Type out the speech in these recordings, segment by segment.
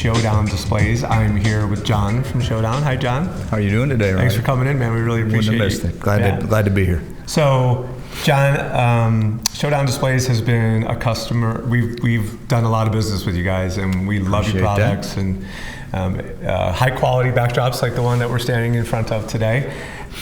Showdown Displays. I'm here with John from Showdown. Hi, John. How are you doing today, Ryan? Thanks for coming in, man. We really appreciate it. Glad to be here. So, John, Showdown Displays has been a customer. We've done a lot of business with you guys, and we love your products and high quality backdrops like the one that we're standing in front of today.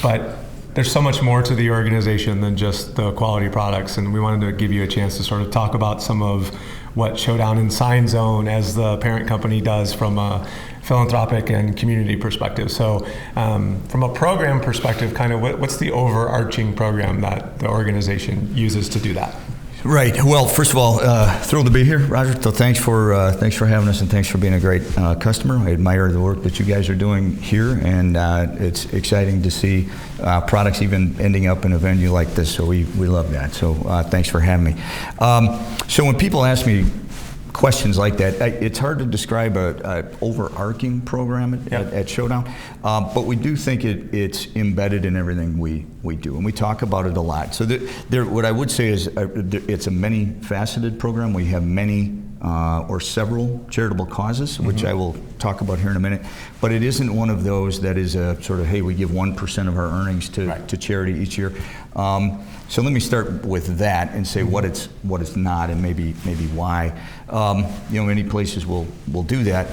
But there's so much more to the organization than just the quality products, and we wanted to give you a chance to sort of talk about some of what Showdown and Sign Zone as the parent company does from a philanthropic and community perspective. So from a program perspective, kind of what's the overarching program that the organization uses to do that? Right. Well, first of all, thrilled to be here, Roger. So thanks for having us, and thanks for being a great customer. I admire the work that you guys are doing here, and it's exciting to see products even ending up in a venue like this. So we love that. So thanks for having me. So when people ask me questions like that, it's hard to describe an overarching program at Showdown, but we do think it's embedded in everything we do, and we talk about it a lot. So what I would say is it's a many-faceted program. We have many or several charitable causes, which I will talk about here in a minute, but it isn't one of those that is a sort of, hey, we give 1% of our earnings to charity each year. So let me start with that and say what it's not, and maybe why. Many places will do that.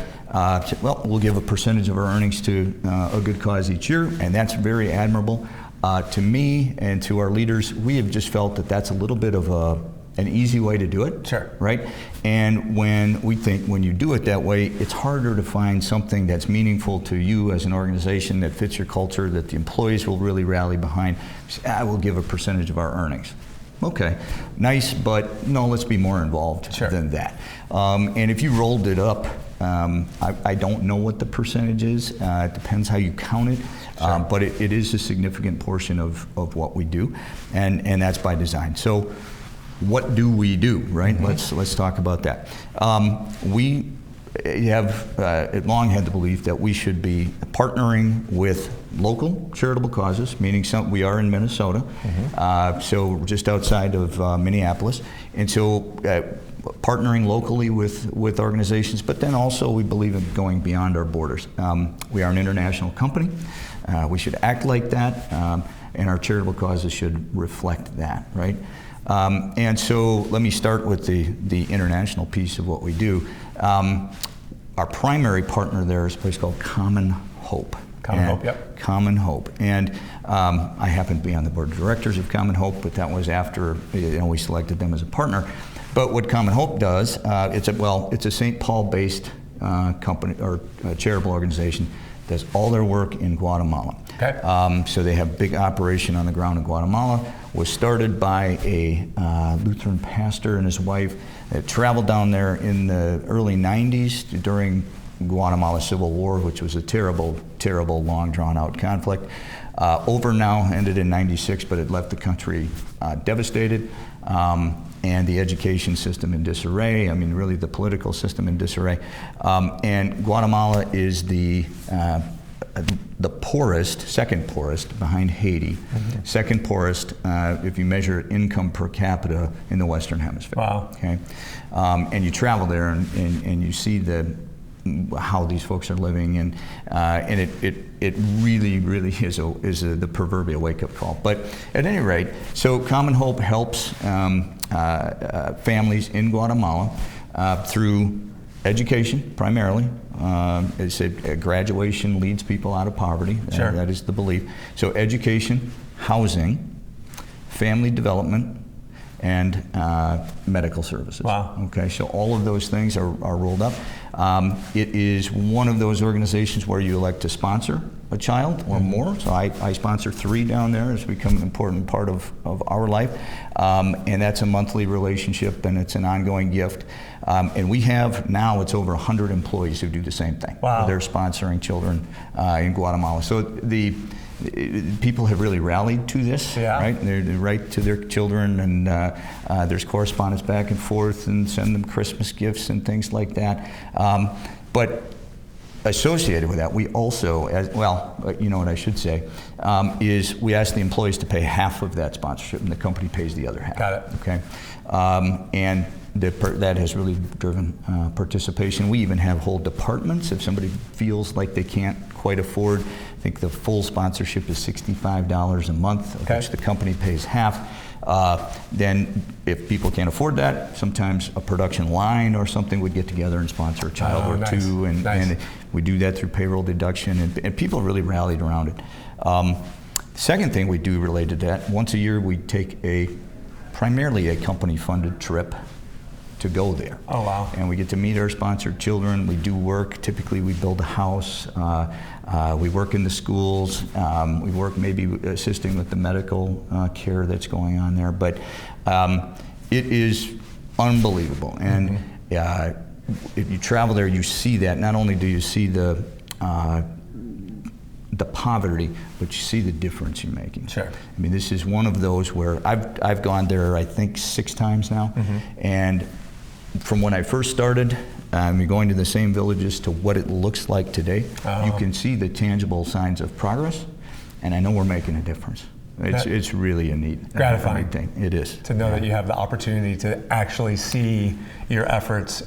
Well, we'll give a percentage of our earnings to a good cause each year, and that's very admirable. To me and to our leaders, we have just felt that that's a little bit of an easy way to do it, sure, right? And when you do it that way, it's harder to find something that's meaningful to you as an organization that fits your culture, that the employees will really rally behind. I will give a percentage of our earnings. Okay, nice, but no, let's be more involved than that. And if you rolled it up, I don't know what the percentage is. It depends how you count it, but it is a significant portion of what we do, and that's by design. So what do we do, right? Let's talk about that. We have long had the belief that we should be partnering with local charitable causes, meaning we are in Minnesota, so just outside of Minneapolis, and so partnering locally with organizations, but then also we believe in going beyond our borders. We are an international company. We should act like that, and our charitable causes should reflect that, right? And so let me start with the international piece of what we do. Our primary partner there is a place called Common Hope. Common Hope. And I happen to be on the board of directors of Common Hope, but that was after we selected them as a partner. But what Common Hope does, it's a St. Paul-based company or charitable organization. Does all their work in Guatemala. Okay. So they have a big operation on the ground in Guatemala. Was started by a Lutheran pastor and his wife that traveled down there in the early 90s during Guatemala Civil War, which was a terrible, terrible, long drawn-out conflict. Over now, ended in 96, but it left the country devastated. And the education system in disarray, really the political system in disarray. And Guatemala is the poorest, second poorest behind Haiti, second poorest if you measure income per capita in the Western Hemisphere. Wow. Okay, and you travel there and you see how these folks are living, and it really is the proverbial wake-up call. But at any rate, so Common Hope helps families in Guatemala through education primarily. It said graduation leads people out of poverty. Sure. That is the belief. So education, housing, family development, and medical services. Wow. Okay, so all of those things are rolled up. It is one of those organizations where you elect to sponsor a child or more. So I sponsor 3 down there. It's become an important part of our life. And that's a monthly relationship, and it's an ongoing gift. And we have now, it's over 100 employees who do the same thing. Wow. They're sponsoring children in Guatemala. So people have really rallied to this, right? They write to their children, and there's correspondence back and forth, and send them Christmas gifts and things like that. But associated with that, we also, you know what I should say, is we ask the employees to pay half of that sponsorship, and the company pays the other half. Got it. Okay, and that has really driven participation. We even have whole departments. If somebody feels like they can't quite afford, I think the full sponsorship is $65 a month, of which the company pays half. Then if people can't afford that, sometimes a production line or something would get together and sponsor a child or two, and we do that through payroll deduction, and people really rallied around it. Second thing we do related to that, once a year we take primarily a company-funded trip to go there. Oh, wow. And we get to meet our sponsored children. We do work. Typically we build a house. We work in the schools. We work maybe assisting with the medical care that's going on there. But it is unbelievable. And if you travel there, you see that. Not only do you see the poverty, but you see the difference you're making. Sure. I mean, this is one of those where I've gone there, I think, 6 times now. And from when I first started, you're going to the same villages to what it looks like today. You can see the tangible signs of progress, and I know we're making a difference. It's really a neat, gratifying thing. It is. To know that you have the opportunity to actually see your efforts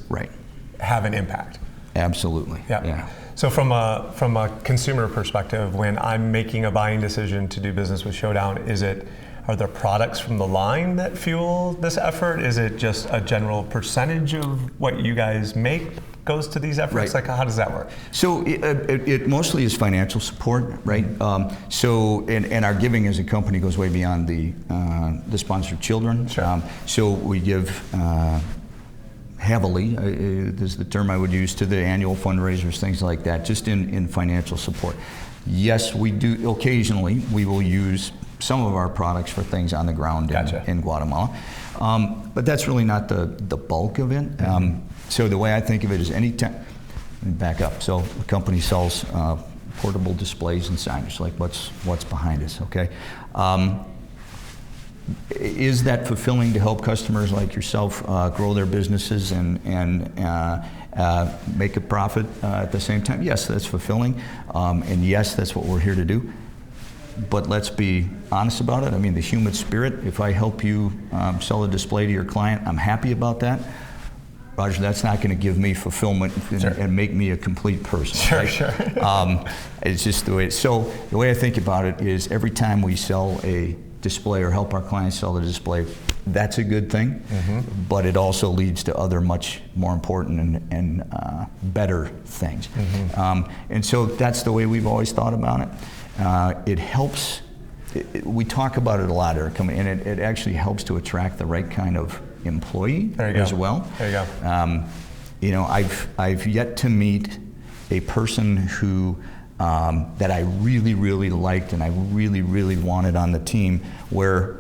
have an impact. Absolutely. Yeah. So from a consumer perspective, when I'm making a buying decision to do business with Showdown, are there products from the line that fuel this effort? Is it just a general percentage of what you guys make goes to these efforts? Like, how does that work? So it mostly is financial support, right? And our giving as a company goes way beyond the sponsored children. Sure. So we give heavily, is the term I would use, to the annual fundraisers, things like that, just in financial support. Yes, we do, occasionally, we will use some of our products for things on the ground in Guatemala. But that's really not the bulk of it. So the way I think of it is anytime, let me back up. So the company sells portable displays and signage, like what's behind us, okay? Is that fulfilling to help customers like yourself grow their businesses and make a profit at the same time? Yes, that's fulfilling, and yes, that's what we're here to do. But let's be honest about it. I mean, the human spirit, if I help you sell a display to your client, I'm happy about that. Roger, that's not going to give me fulfillment and make me a complete person. Sure. It's just the way. So the way I think about it is every time we sell a display or help our clients sell the display, that's a good thing, but it also leads to other much more important and better things. And so that's the way we've always thought about it. It helps, we talk about it a lot, Eric, and it actually helps to attract the right kind of employee as well. There you go. You know, I've yet to meet a person who that I really, really liked and I really, really wanted on the team where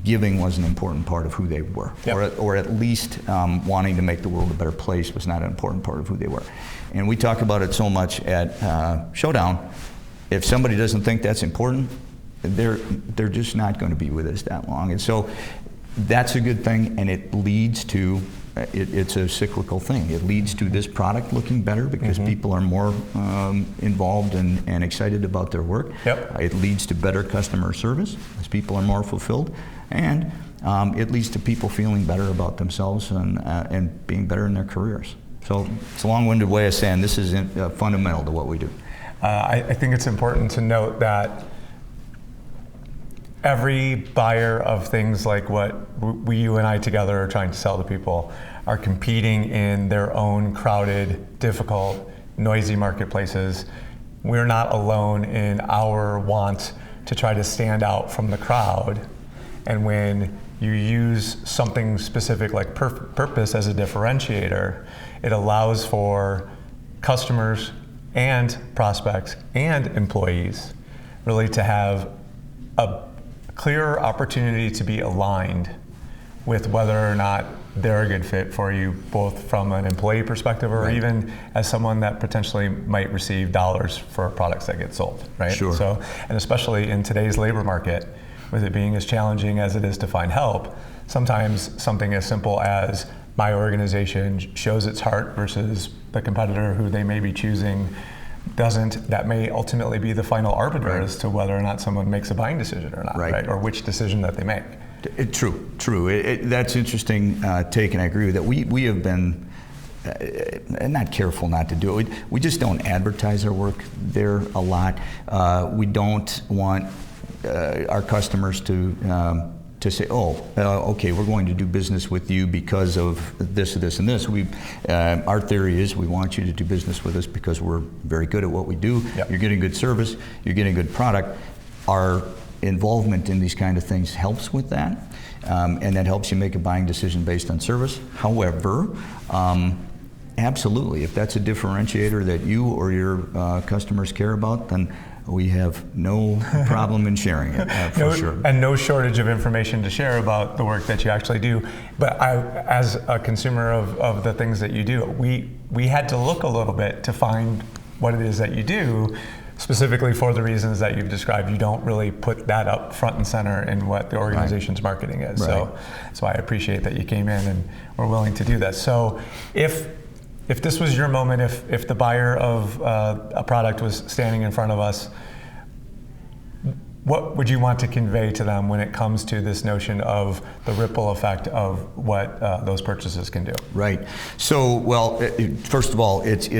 giving was an important part of who they were, or at least wanting to make the world a better place was not an important part of who they were. And we talk about it so much at Showdown. If somebody doesn't think that's important, they're just not going to be with us that long. And so that's a good thing, and it leads to, it's a cyclical thing. It leads to this product looking better because people are more involved and excited about their work. It leads to better customer service as people are more fulfilled, and it leads to people feeling better about themselves and being better in their careers. So it's a long-winded way of saying this is fundamental to what we do. I think it's important to note that every buyer of things like what you and I together are trying to sell to people are competing in their own crowded, difficult, noisy marketplaces. We're not alone in our want to try to stand out from the crowd. And when you use something specific like purpose as a differentiator, it allows for customers and prospects and employees really to have a clearer opportunity to be aligned with whether or not they're a good fit for you, both from an employee perspective or even as someone that potentially might receive dollars for products that get sold, right? So, and especially in today's labor market, with it being as challenging as it is to find help, sometimes something as simple as my organization shows its heart versus the competitor who they may be choosing doesn't, that may ultimately be the final arbiter as to whether or not someone makes a buying decision or not, right? Or which decision that they make. True. That's interesting take, and I agree with that. We have been not careful not to do it. We just don't advertise our work there a lot. We don't want our customers to say, okay, we're going to do business with you because of this, this, and this. Our theory is we want you to do business with us because we're very good at what we do. You're getting good service, you're getting good product. Our involvement in these kind of things helps with that, and that helps you make a buying decision based on service. However, absolutely, if that's a differentiator that you or your customers care about, then we have no problem in sharing it, for sure. And no shortage of information to share about the work that you actually do. But as a consumer of the things that you do, we had to look a little bit to find what it is that you do, specifically for the reasons that you've described. You don't really put that up front and center in what the organization's marketing is. So I appreciate that you came in and were willing to do that. So if this was your moment, if the buyer of a product was standing in front of us, what would you want to convey to them when it comes to this notion of the ripple effect of what those purchases can do? Right. So, well, first of all, what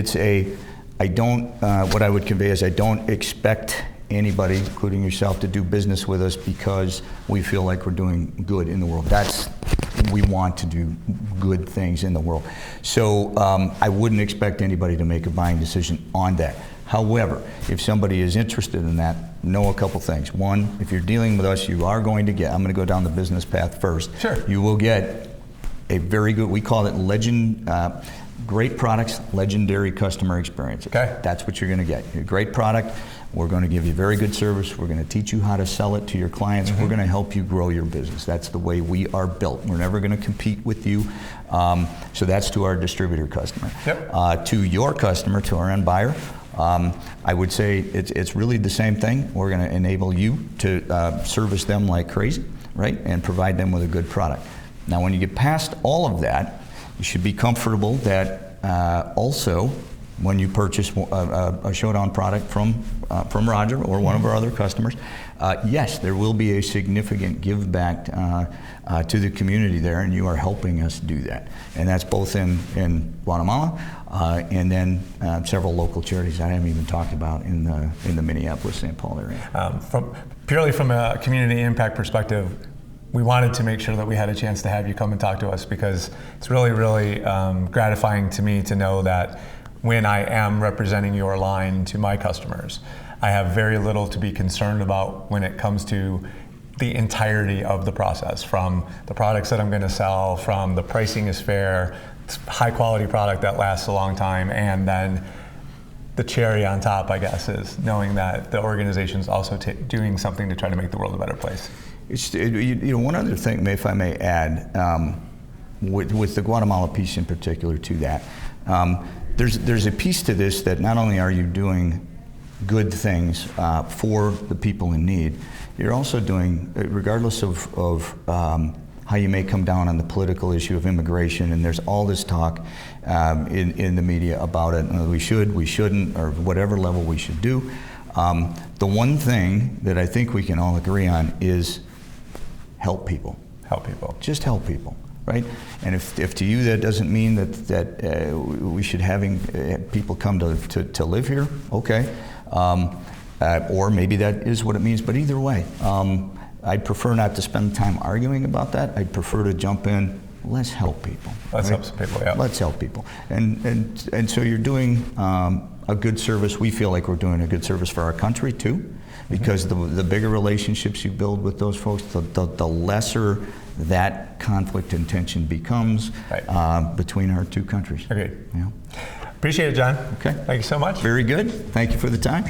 I would convey is I don't expect anybody, including yourself, to do business with us because we feel like we're doing good in the world. We want to do good things in the world. So I wouldn't expect anybody to make a buying decision on that. However, if somebody is interested in that, know a couple things. One, if you're dealing with us, you are going to get, I'm going to go down the business path first. Sure. You will get a very good, we call it great products, legendary customer experience. Okay. That's what you're going to get. A great product. We're going to give you very good service. We're going to teach you how to sell it to your clients. We're going to help you grow your business. That's the way we are built. We're never going to compete with you. So that's to our distributor customer. Yep. To your customer, to our end buyer, I would say it's really the same thing. We're going to enable you to service them like crazy, right? And provide them with a good product. Now, when you get past all of that, you should be comfortable that also, when you purchase a Showdown product from Roger or one of our other customers, yes, there will be a significant give back to the community there, and you are helping us do that. And that's both in Guatemala and then several local charities I haven't even talked about in the Minneapolis, St. Paul area. Purely from a community impact perspective, we wanted to make sure that we had a chance to have you come and talk to us, because it's really, really gratifying to me to know that when I am representing your line to my customers, I have very little to be concerned about when it comes to the entirety of the process, from the products that I'm going to sell, from the pricing is fair, high quality product that lasts a long time, and then the cherry on top, I guess, is knowing that the organization's also doing something to try to make the world a better place. One other thing, if I may add, with the Guatemala piece in particular to that, there's a piece to this that not only are you doing good things for the people in need, you're also doing, regardless of how you may come down on the political issue of immigration, and there's all this talk in the media about it, we should, we shouldn't, or whatever level we should do. The one thing that I think we can all agree on is help people. Help people. Just help people. Right? And if to you that doesn't mean that we should having people come to live here, okay. Or maybe that is what it means, but either way, I'd prefer not to spend time arguing about that. I'd prefer to jump in, let's help people. Let's help some people, yeah. Let's help people. And so you're doing a good service. We feel like we're doing a good service for our country too, because the bigger relationships you build with those folks, the lesser that conflict and tension becomes between our two countries. Agreed. Yeah. Appreciate it, John. Okay. Thank you so much. Very good. Thank you for the time.